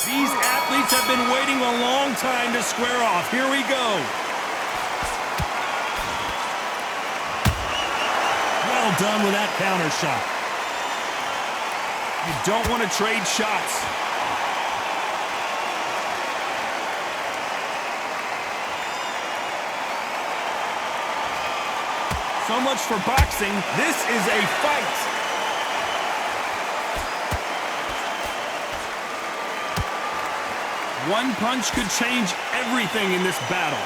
These athletes have been waiting a long time to square off. Here we go. Well done with that counter shot. You don't want to trade shots. So much for boxing. This is a fight. One punch could change everything in this battle.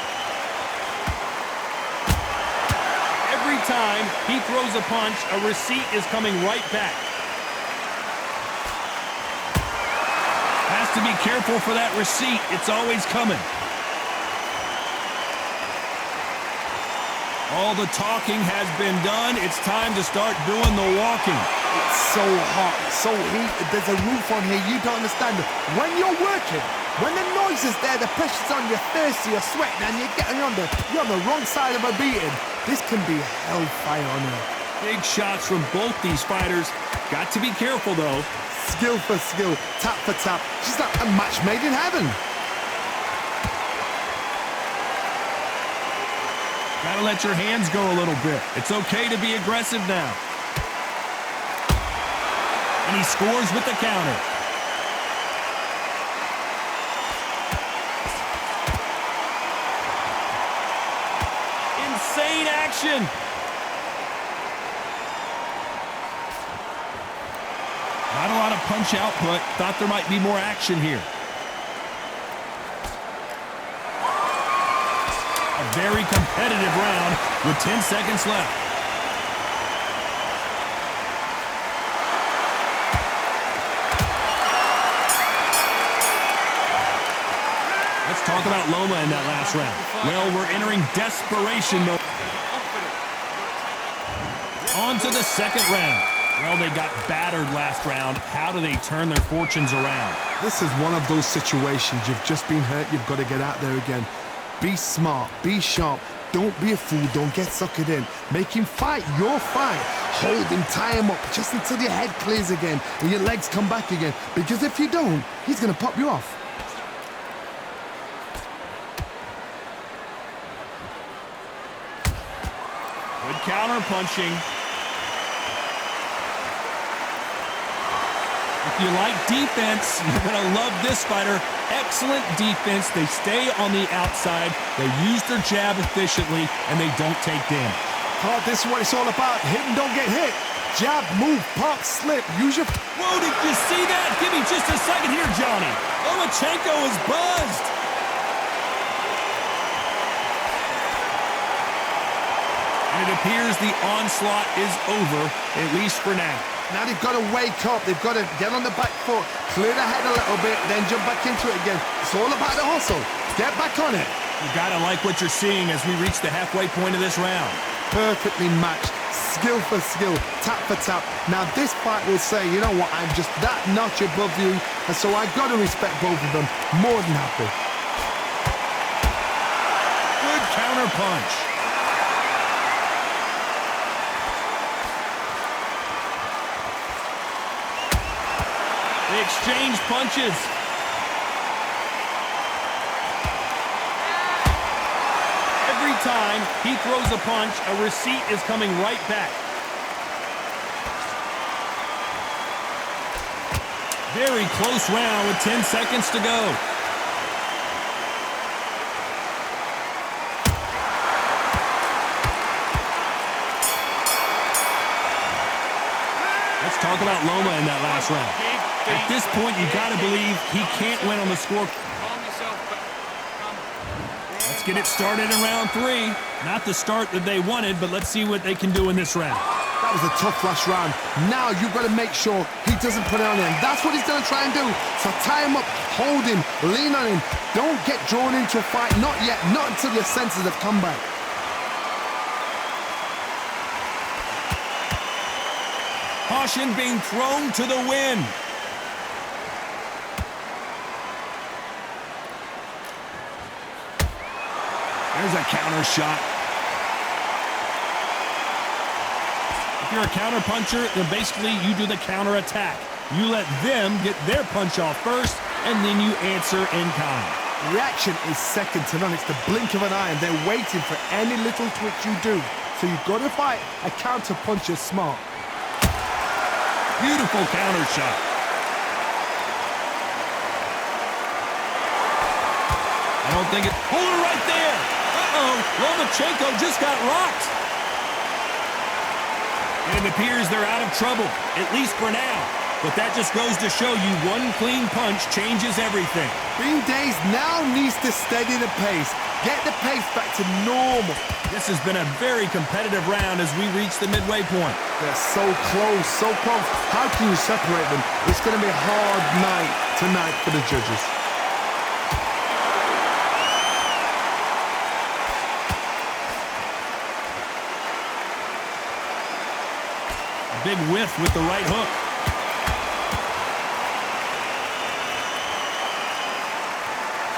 Every time he throws a punch, a receipt is coming right back. Has to be careful for that receipt. It's always coming. All the talking has been done. It's time to start doing the walking. It's so hot, so heated. There's a roof on here. You don't understand. When you're working, when the noise is there, the pressure's on, you're thirsty, you're sweating, and you're on the wrong side of a beating. This can be hellfire on here. Big shots from both these fighters. Got to be careful, though. Skill for skill, tap for tap. Just like a match made in heaven. Gotta let your hands go a little bit. It's okay to be aggressive now. And he scores with the counter. Insane action. Not a lot of punch output. Thought there might be more action here. A very competitive round with 10 seconds left. Let's talk about Loma in that last round. Well, we're entering desperation mode. On to the second round. Well, they got battered last round. How do they turn their fortunes around? This is one of those situations. You've just been hurt. You've got to get out there again. Be smart, be sharp, don't be a fool, don't get suckered in. Make him fight your fight. Hold him, tie him up, just until your head clears again and your legs come back again. Because if you don't, he's going to pop you off. Good counter punching. If you like defense, you're going to love this fighter. Excellent defense. They stay on the outside. They use their jab efficiently, and they don't take damage. Oh, this is what it's all about. Hit and don't get hit. Jab, move, pop, slip. Use your... Whoa, did you see that? Give me just a second here, Johnny. Lomachenko is buzzed. And it appears the onslaught is over, at least for now. Now they've got to wake up. They've got to get on the back foot, clear the head a little bit, then jump back into it again. It's all about the hustle. Get back on it. You gotta like what you're seeing as we reach the halfway point of this round. Perfectly matched. Skill for skill, tap for tap. Now this fight will say, you know what, I'm just that notch above you, and so I've got to respect both of them. More than happy. Good counter punch. They exchange punches. Every time he throws a punch, a receipt is coming right back. Very close round with 10 seconds to go. Let's talk about Loma in that last round. At this point, you got to believe he can't win on the score. Let's get it started in round 3. Not the start that they wanted, but let's see what they can do in this round. That was a tough last round. Now you've got to make sure he doesn't put it on him. That's what he's going to try and do. So tie him up, hold him, lean on him. Don't get drawn into a fight. Not yet. Not until your senses have come back. Caution being thrown to the wind. There's a counter shot. If you're a counter puncher, then basically you do the counter attack. You let them get their punch off first, and then you answer in kind. Reaction is second to none. It's the blink of an eye, and they're waiting for any little twitch you do. So you've got to fight a counter puncher smart. Beautiful counter shot. I don't think it... Hold her right there! Uh-oh, Lomachenko just got rocked. And it appears they're out of trouble, at least for now. But that just goes to show you one clean punch changes everything. Bean Days now needs to steady the pace. Get the pace back to normal. This has been a very competitive round as we reach the midway point. They're so close, so close. How can you separate them? It's going to be a hard night tonight for the judges. A big whiff with the right hook.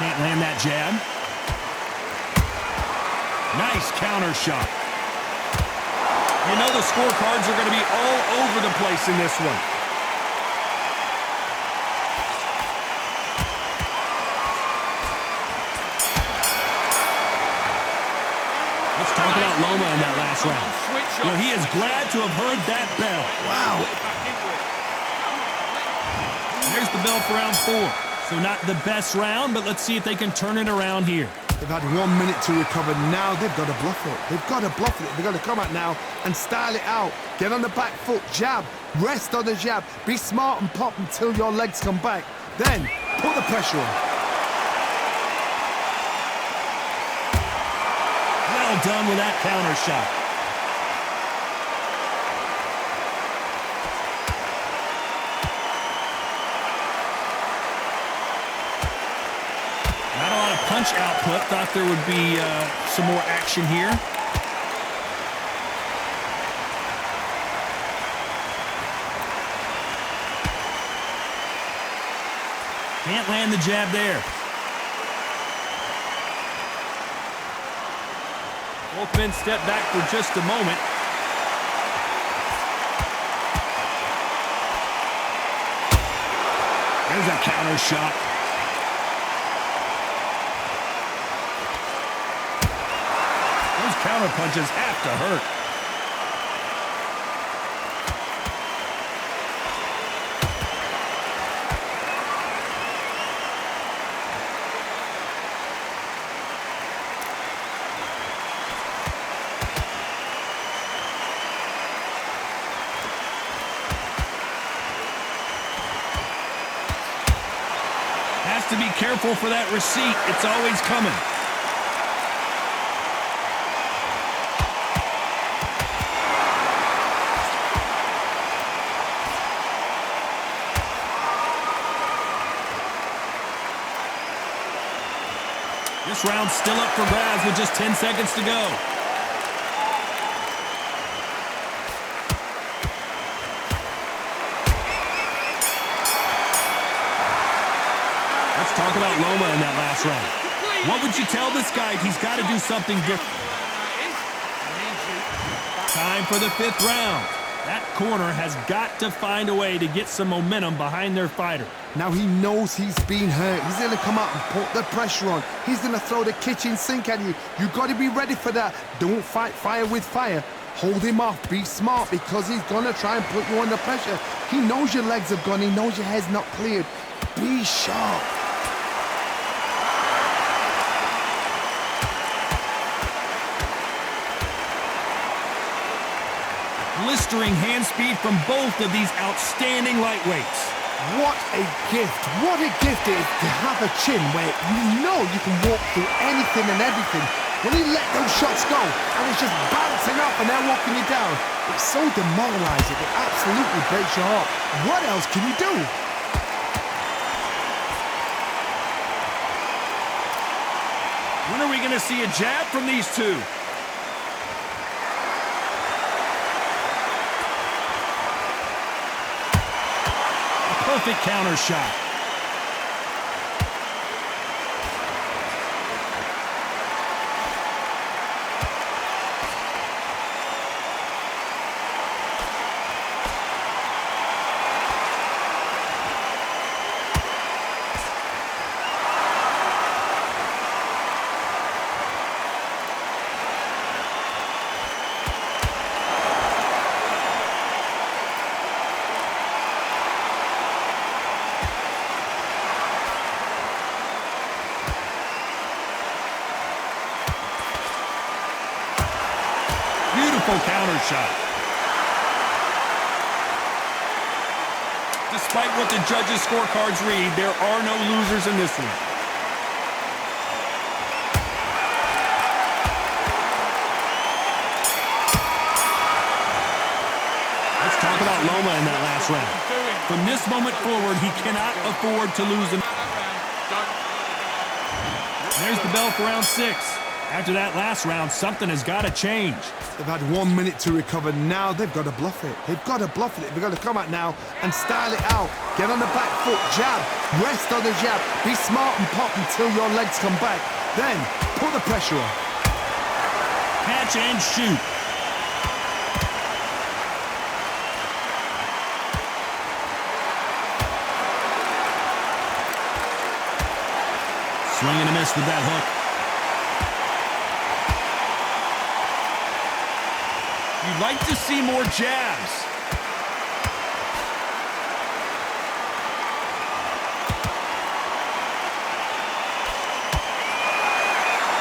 Can't land that jab. Nice counter shot. You know the scorecards are going to be all over the place in this one. Let's talk about Loma in that last round. You know, he is glad to have heard that bell. Wow. There's the bell for round 4. So not the best round, but let's see if they can turn it around here. They've had 1 minute to recover. Now they've got to bluff it. They've got to bluff it. They've got to come out now and style it out. Get on the back foot, jab, rest on the jab. Be smart and pop until your legs come back. Then put the pressure on. Well done with that counter shot. Punch output. Thought there would be some more action here. Can't land the jab there. Both men step back for just a moment. There's a counter shot. Counter punches have to hurt. Has to be careful for that receipt. It's always coming. This round's still up for grabs with just 10 seconds to go. Let's talk about Loma in that last round. What would you tell this guy? He's got to do something different. Time for the 5th round. That corner has got to find a way to get some momentum behind their fighter. Now he knows he's been hurt. He's going to come out and put the pressure on. He's going to throw the kitchen sink at you. You've got to be ready for that. Don't fight fire with fire. Hold him off. Be smart because he's going to try and put you under pressure. He knows your legs have gone. He knows your head's not cleared. Be sharp. Blistering hand speed from both of these outstanding lightweights. What a gift. What a gift it is to have a chin where you know you can walk through anything and everything. When you let those shots go and it's just bouncing up and they're walking you down, it's so demoralizing. It absolutely breaks your heart. What else can you do? When are we going to see a jab from these two? Perfect counter shot. Beautiful counter shot. Despite what the judges' scorecards read, there are no losers in this one. Let's talk about Loma in that last round. From this moment forward, he cannot afford to lose him. There's the bell for round 6. After that last round, something has got to change. They've had 1 minute to recover. Now they've got to bluff it. They've got to bluff it. They've got to come out now and style it out. Get on the back foot, jab, rest on the jab. Be smart and pop until your legs come back. Then put the pressure on. Catch and shoot. Swing and a miss with that hook. You'd like to see more jabs.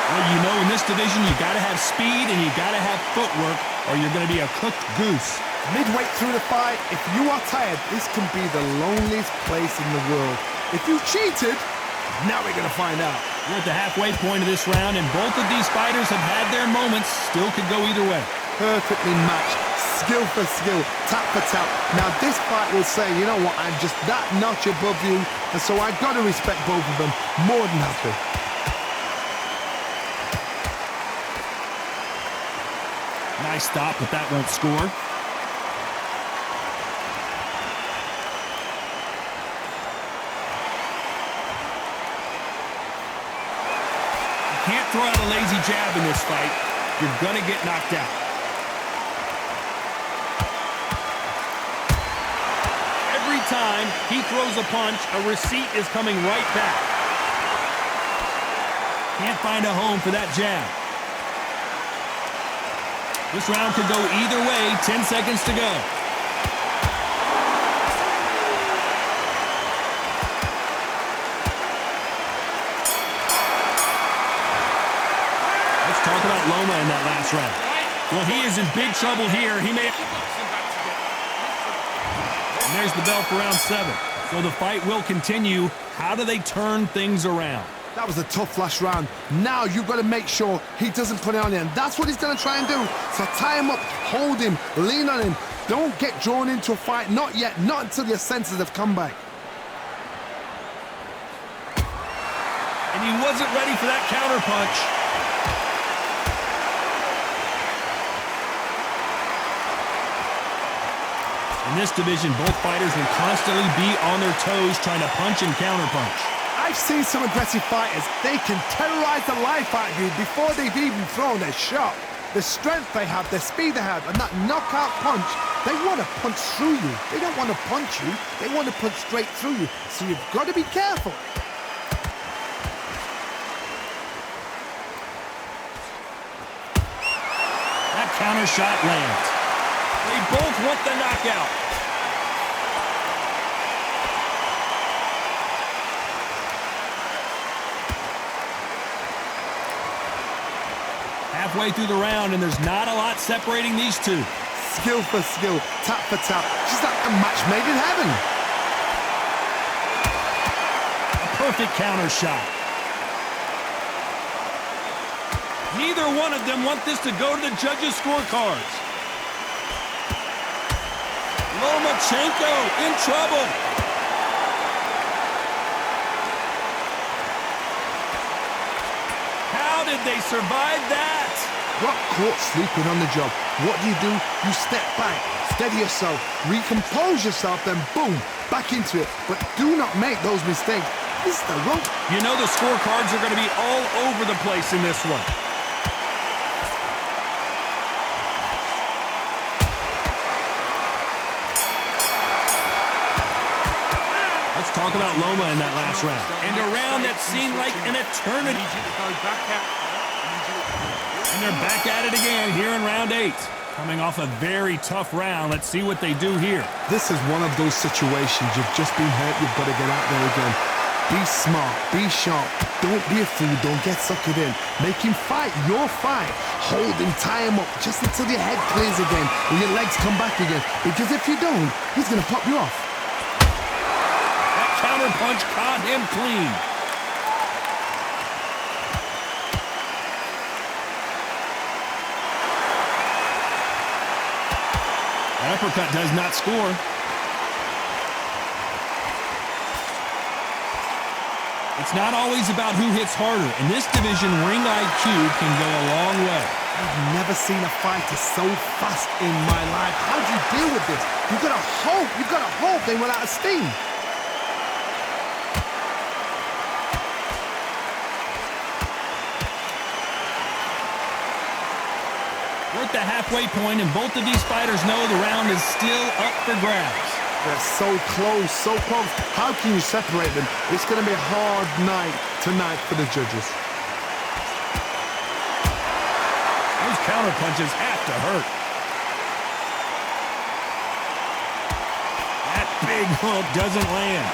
Well, you know, in this division, you got to have speed and you got to have footwork, or you're going to be a cooked goose. Midway through the fight, if you are tired, this can be the loneliest place in the world. If you cheated, now we're going to find out. We're at the halfway point of this round, and both of these fighters have had their moments. Still could go either way. Perfectly matched, skill for skill, tap for tap. Now this fight will say, you know what, I'm just that notch above you, and so I've got to respect both of them more than happy. Nice stop, but that won't score. You can't throw out a lazy jab in this fight. You're going to get knocked out. Every time he throws a punch, a receipt is coming right back. Can't find a home for that jab. This round could go either way. 10 seconds to go. Let's talk about Loma in that last round. Well, he is in big trouble here. He may... And there's the bell for round 7. So the fight will continue. How do they turn things around? That was a tough last round. Now you've got to make sure he doesn't put it on you, and that's what he's going to try and do. So tie him up, hold him, lean on him. Don't get drawn into a fight. Not yet. Not until your senses have come back. And he wasn't ready for that counter punch. In this division, both fighters will constantly be on their toes trying to punch and counterpunch. I've seen some aggressive fighters. They can terrorize the life out of you before they've even thrown their shot. The strength they have, the speed they have, and that knockout punch, they want to punch through you. They don't want to punch you. They want to punch straight through you. So you've got to be careful. That counter shot lands. They both want the knockout. Halfway through the round, and there's not a lot separating these two. Skill for skill, tap for tap. Just like a match made in heaven. A perfect counter shot. Neither one of them want this to go to the judges' scorecards. Lomachenko in trouble. How did they survive that? Got caught sleeping on the job. What do? You step back, steady yourself, recompose yourself, then boom, back into it. But do not make those mistakes. This is the rope. You know the scorecards are going to be all over the place in this one. Let's talk about Loma in that last round. And a round that seemed like an eternity. And they're back at it again here in round 8. Coming off a very tough round. Let's see what they do here. This is one of those situations. You've just been hurt. You've got to get out there again. Be smart, be sharp, don't be a fool, don't get suckered in. Make him fight your fight. Hold him, tie him up, just until your head clears again and your legs come back again. Because if you don't, he's gonna pop you off. That counter punch caught him clean. That uppercut does not score. It's not always about who hits harder. In this division, ring IQ can go a long way. I've never seen a fighter so fast in my life. How do you deal with this? You've got to hope they run out of steam. We're at the halfway point, and both of these fighters know the round is still up for grabs. They're so close, so close. How can you separate them? It's going to be a hard night tonight for the judges. Those counter punches have to hurt. That big hook doesn't land.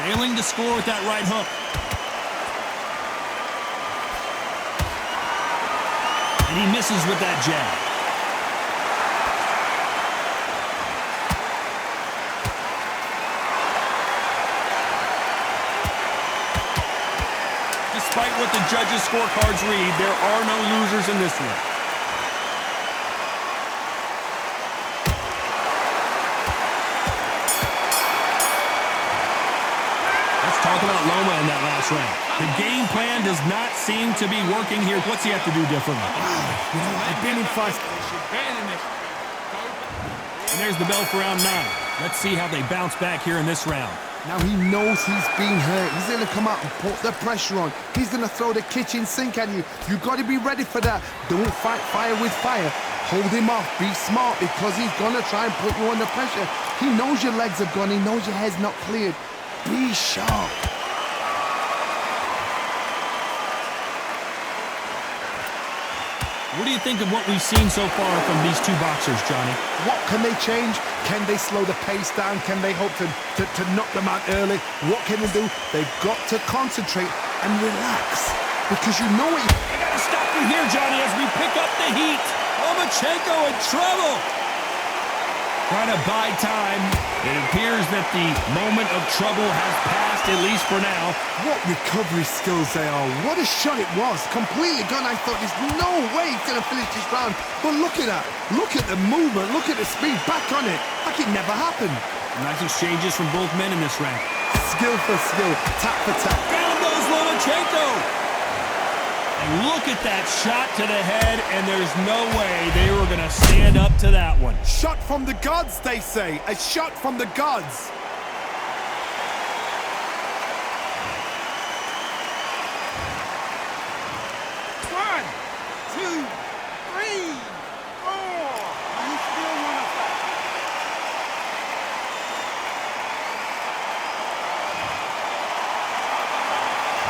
Failing to score with that right hook. And he misses with that jab. Despite what the judges' scorecards read, there are no losers in this one. Let's talk about Loma in that last round. The game plan does not seem to be working here. What's he have to do differently? You know, I've been in fights. And there's the bell for round 9. Let's see how they bounce back here in this round. Now he knows he's being hurt. He's going to come out and put the pressure on. He's going to throw the kitchen sink at you. You've got to be ready for that. Don't fight fire with fire. Hold him off. Be smart because he's going to try and put you under pressure. He knows your legs have gone. He knows your head's not cleared. Be sharp. What do you think of what we've seen so far from these two boxers, Johnny? What can they change? Can they slow the pace down? Can they hope to knock them out early? What can they do? They've got to concentrate and relax. Because you know it. I gotta stop you here, Johnny, as we pick up the heat. Lomachenko in trouble. Trying to buy time. It appears that the moment of trouble has passed, at least for now. What recovery skills they are. What a shot it was. Completely gone. I thought there's no way he's going to finish this round. But look at that. Look at the movement. Look at the speed. Back on it. Like it never happened. Nice exchanges from both men in this round. Skill for skill. Tap for tap. Down goes Lomachenko. And look at that shot to the head, and there's no way they were going to stand up to that one. Shot from the gods, they say. A shot from the gods. One, two, three, four. You still want to fight?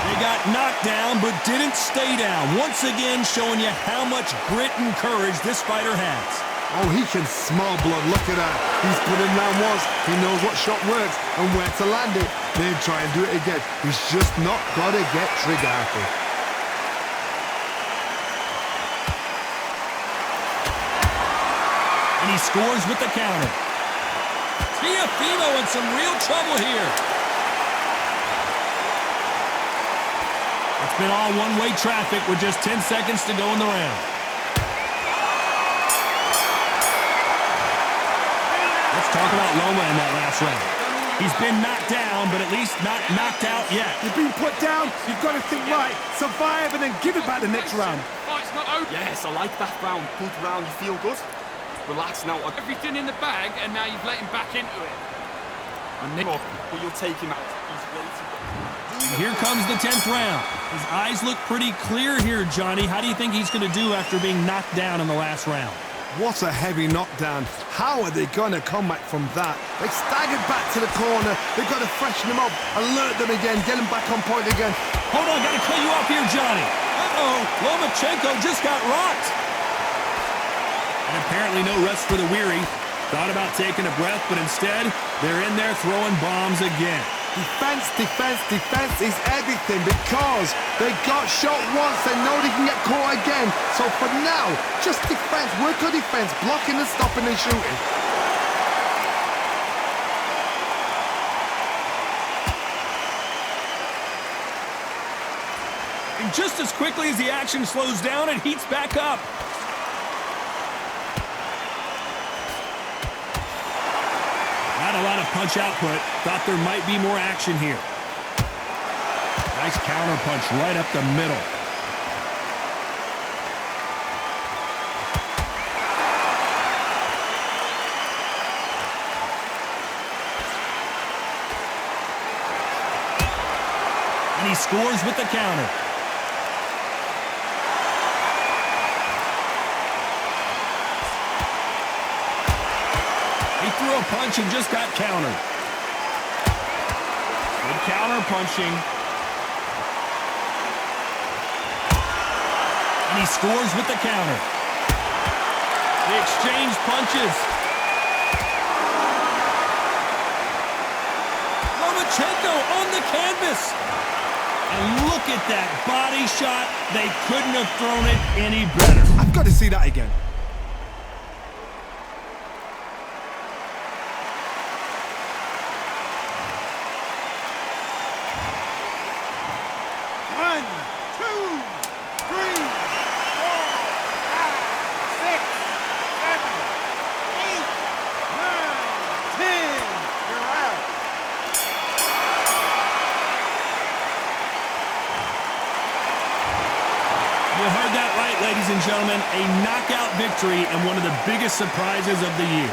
They got knocked down, but didn't stay down. Once again, showing you how much grit and courage this fighter has. Oh, he can smell blood. Look at that. He's put him down once. He knows what shot works and where to land it. Then try and do it again. He's just not got to get trigger happy. And he scores with the counter. Teofimo in some real trouble here. It's been all one-way traffic with just 10 seconds to go in the round. Let's talk about Loma in that last round. He's been knocked down, but at least not knocked out yet. You've been put down. You've got to think right. Survive and then give it back the next round. Fight's not over. Yes, I like that round. Good round. You feel good? Relax now. Everything in the bag, and now you've let him back into it. And Nick, but you'll take him out. He's ready to go. Here comes the 10th round. His eyes look pretty clear here, Johnny. How do you think he's going to do after being knocked down in the last round? What a heavy knockdown. How are they going to come back from that? They staggered back to the corner. They've got to freshen them up, alert them again, get them back on point again. Hold on, got to cut you off here, Johnny. Uh-oh, Lomachenko just got rocked. And And apparently no rest for the weary. Thought about taking a breath, but instead, they're in there throwing bombs again. Defense, defense, defense is everything because they got shot once. They know they can get caught again. So for now, just defense, work on defense, blocking and stopping and shooting. And just as quickly as the action slows down, it heats back up. Not a lot of punch output. Thought there might be more action here. Nice counter punch right up the middle. And he scores with the counter. He threw a punch and just got countered. Good counter punching. And he scores with the counter. They exchange punches. Lomachenko on the canvas. And look at that body shot. They couldn't have thrown it any better. I've got to see that again. You heard that right, ladies and gentlemen. A knockout victory and one of the biggest surprises of the year.